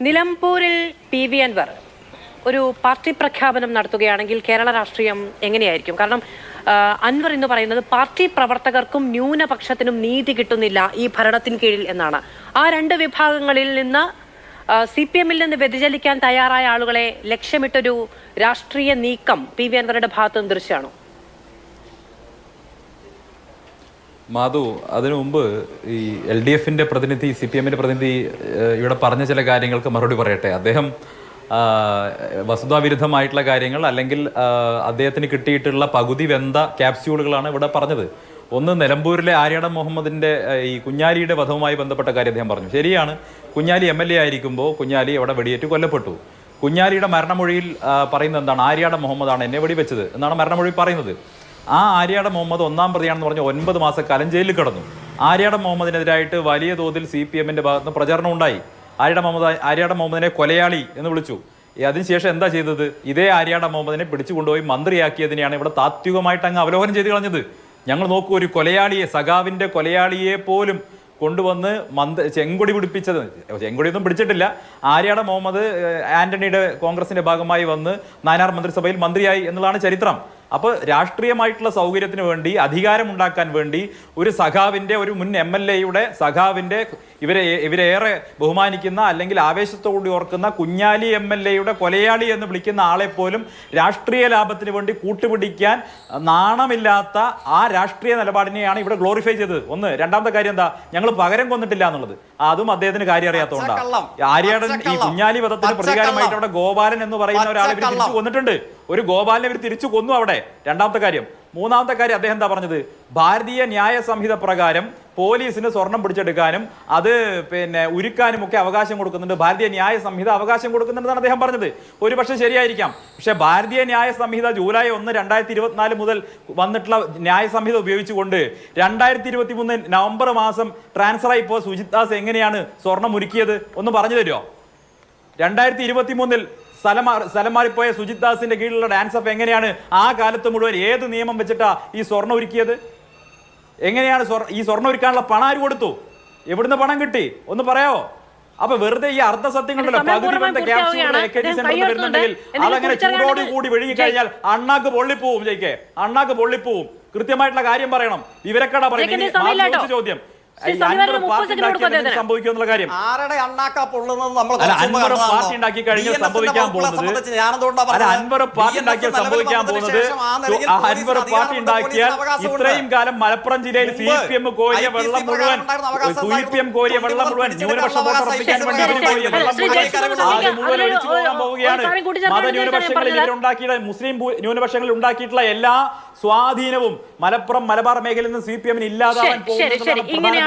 നിലമ്പൂരിൽ പി.വി. അൻവർ ഒരു പാർട്ടി പ്രഖ്യാപനം നടത്തുകയാണെങ്കിൽ കേരള രാഷ്ട്രീയം എങ്ങനെയായിരിക്കും? കാരണം അൻവർ എന്ന് പറയുന്നത് പാർട്ടി പ്രവർത്തകർക്കും ന്യൂനപക്ഷത്തിനും നീതി കിട്ടുന്നില്ല ഈ ഭരണത്തിന് കീഴിൽ എന്നാണ്. ആ രണ്ട് വിഭാഗങ്ങളിൽ നിന്ന് CPM-ൽ നിന്ന് വ്യതിചലിക്കാൻ തയ്യാറായ ആളുകളെ ലക്ഷ്യമിട്ടൊരു രാഷ്ട്രീയ നീക്കം പി.വി. അൻവറുടെ ഭാഗത്തു നിന്ന് ദൃശ്യമാണോ? മാധു, അതിനു മുമ്പ് ഈ LDF-ന്റെ പ്രതിനിധി, CPM-ന്റെ പ്രതിനിധി ഇവിടെ പറഞ്ഞ ചില കാര്യങ്ങൾക്ക് മറുപടി പറയട്ടെ. അദ്ദേഹം വസ്തുതാവിരുദ്ധമായിട്ടുള്ള കാര്യങ്ങൾ അല്ലെങ്കിൽ അദ്ദേഹത്തിന് കിട്ടിയിട്ടുള്ള പകുതി വെന്ത ക്യാപ്സ്യൂളുകളാണ് ഇവിടെ പറഞ്ഞത്. ഒന്ന്, നിലമ്പൂരിലെ ആര്യാടൻ മുഹമ്മദിന്റെ ഈ കുഞ്ഞാലിയുടെ വധവുമായി ബന്ധപ്പെട്ട കാര്യം അദ്ദേഹം പറഞ്ഞു. ശരിയാണ്, കുഞ്ഞാലി MLA ആയിരിക്കുമ്പോൾ കുഞ്ഞാലി അവിടെ വെടിയേറ്റ് കൊല്ലപ്പെട്ടു. കുഞ്ഞാലിയുടെ മരണമൊഴിയിൽ പറയുന്നത് എന്താണ്? ആര്യാടൻ മുഹമ്മദാണ് എന്നെ വെടിവെച്ചത് എന്നാണ് മരണമൊഴി പറയുന്നത്. ആ ആര്യാടൻ മുഹമ്മദ് ഒന്നാം പ്രതിയാണെന്ന് പറഞ്ഞ് 9 മാസക്കാലം ജയിലിൽ കിടന്നു. ആര്യാടൻ മുഹമ്മദിനെതിരായിട്ട് വലിയ തോതിൽ CPM-ന്റെ ഭാഗത്ത് നിന്ന് പ്രചരണം ഉണ്ടായി. ആര്യാടൻ മുഹമ്മദിനെ കൊലയാളി എന്ന് വിളിച്ചു. അതിനുശേഷം എന്താ ചെയ്തത്? ഇതേ ആര്യാടൻ മുഹമ്മദിനെ പിടിച്ചു കൊണ്ടുപോയി മന്ത്രിയാക്കിയതിനെയാണ് ഇവിടെ താത്വികമായിട്ട് അങ്ങ് അവലോകനം ചെയ്ത് കളഞ്ഞത്. ഞങ്ങൾ നോക്കൂ, ഒരു കൊലയാളിയെ, സഖാവിന്റെ കൊലയാളിയെ പോലും കൊണ്ടുവന്ന് ചെങ്കൊടി പിടിപ്പിച്ചത്. ചെങ്കൊടിയൊന്നും പിടിച്ചിട്ടില്ല. ആര്യാടൻ മുഹമ്മദ് ആന്റണിയുടെ കോൺഗ്രസിന്റെ ഭാഗമായി വന്ന് നാനാർ മന്ത്രിസഭയിൽ മന്ത്രിയായി എന്നുള്ളതാണ് ചരിത്രം. അപ്പോൾ രാഷ്ട്രീയമായിട്ടുള്ള സൗകര്യത്തിന് വേണ്ടി, അധികാരം ഉണ്ടാക്കാൻ വേണ്ടി ഒരു സഖാവിന്റെ, ഒരു മുൻ MLA-യുടെ സഖാവിന്റെ, ഇവരേറെ ബഹുമാനിക്കുന്ന അല്ലെങ്കിൽ ആവേശത്തോടുകൂടി ഓർക്കുന്ന കുഞ്ഞാലി MLA-യുടെ കൊലയാളി എന്ന് വിളിക്കുന്ന ആളെ പോലും രാഷ്ട്രീയ ലാഭത്തിന് വേണ്ടി കൂട്ടുപിടിക്കാൻ നാണമില്ലാത്ത ആ രാഷ്ട്രീയ നിലപാടിനെയാണ് ഇവിടെ ഗ്ലോറിഫൈ ചെയ്തത്. ഒന്ന്. രണ്ടാമത്തെ കാര്യം എന്താ? ഞങ്ങൾ പകരം കൊന്നിട്ടില്ല എന്നുള്ളത്. അതും അദ്ദേഹത്തിന് കാര്യം അറിയാത്തതുകൊണ്ടാണ്. ആര്യാടൻ ഈ കുഞ്ഞാലി വധത്തിന് പ്രതികാരമായിട്ട് അവിടെ ഗോപാലൻ എന്ന് പറയുന്ന ഒരാളെ ഇവർ തിരിച്ചു കൊന്നിട്ടുണ്ട്. ഒരു ഗോപാലിനെ ഇവർ തിരിച്ചു കൊന്നു അവിടെ. രണ്ടാമത്തെ കാര്യം. മൂന്നാമത്തെ കാര്യം അദ്ദേഹം എന്താ പറഞ്ഞത്? ഭാരതീയ ന്യായ സംഹിത പ്രകാരം പോലീസിന് സ്വർണം പിടിച്ചെടുക്കാനും അത് ഉരുക്കാനും ഒക്കെ അവകാശം കൊടുക്കുന്നുണ്ട്. ഭാരതീയ ന്യായ സംഹിത അവകാശം കൊടുക്കുന്നുണ്ടെന്നാണ് അദ്ദേഹം പറഞ്ഞത്. ഒരു പക്ഷേ ശരിയായിരിക്കാം. പക്ഷെ ഭാരതീയ ന്യായ സംഹിത ജൂലൈ 1, 2024 മുതൽ വന്നിട്ടുള്ള ന്യായ സംഹിത ഉപയോഗിച്ചുകൊണ്ട് 2023 നവംബർ മാസം ട്രാൻസ്ഫർ ആയിപ്പോ സുജിത് ദാസ് എങ്ങനെയാണ് സ്വർണം ഉരുക്കിയത് ഒന്ന് പറഞ്ഞു തരുമോ? 2023 സ്ഥലം മാറിപ്പോയ സുജിത് ദാസിന്റെ കീഴിലുള്ള ഡാൻസ് ഓഫ് എങ്ങനെയാണ് ആ കാലത്ത് മുഴുവൻ ഏത് നിയമം വെച്ചിട്ടാ ഈ സ്വർണ്ണം ഒരുക്കിയത്? എങ്ങനെയാണ് ഈ സ്വർണ്ണം ഒരുക്കാനുള്ള പണം ആര് കൊടുത്തു? എവിടുന്ന് പണം കിട്ടി? ഒന്ന് പറയാവോ? അപ്പൊ വെറുതെ ഈ അർദ്ധസത്യങ്ങളുണ്ടല്ലോ, പകുതി വരുന്നുണ്ടെങ്കിൽ അതങ്ങനെ ചൂടോട് കൂടി വിഴുങ്ങി കഴിഞ്ഞാൽ അണ്ണാക്ക് പൊള്ളിപ്പോവും. അണ്ണാക്ക് പൊള്ളിപ്പോവും. കൃത്യമായിട്ടുള്ള കാര്യം പറയണം. വിവരക്കേടാ പറയുന്നത്. ചോദ്യം സംഭവിക്കുന്നുള്ള കാര്യം അൻവർ പാർട്ടി ഉണ്ടാക്കി കഴിഞ്ഞാൽ സംഭവിക്കാൻ പോകുന്നത്, അൻവർ പാർട്ടി ഉണ്ടാക്കിയാൽ സംഭവിക്കാൻ പോകുന്നത്, അൻവർ പാർട്ടി ഉണ്ടാക്കിയാൽ ഇത്രയും കാലം മലപ്പുറം ജില്ലയിൽ CPM കോരിയ വെള്ളം മുഴുവൻ, ന്യൂനപക്ഷ വോട്ടർപ്പിക്കാൻ വേണ്ടി കോരിയ വെള്ളം മുഴുവൻ ഒഴിച്ചു പോകാൻ പോവുകയാണ്. മതന്യൂനപക്ഷങ്ങളിൽ ഇവരുണ്ടാക്കിയ, മുസ്ലിം ന്യൂനപക്ഷങ്ങളിൽ ഉണ്ടാക്കിയിട്ടുള്ള എല്ലാ സ്വാധീനവും മലപ്പുറം മലബാർ മേഖലയിൽ നിന്ന് CPM-ന് ഇല്ലാതാവാൻ പോകുന്നത്.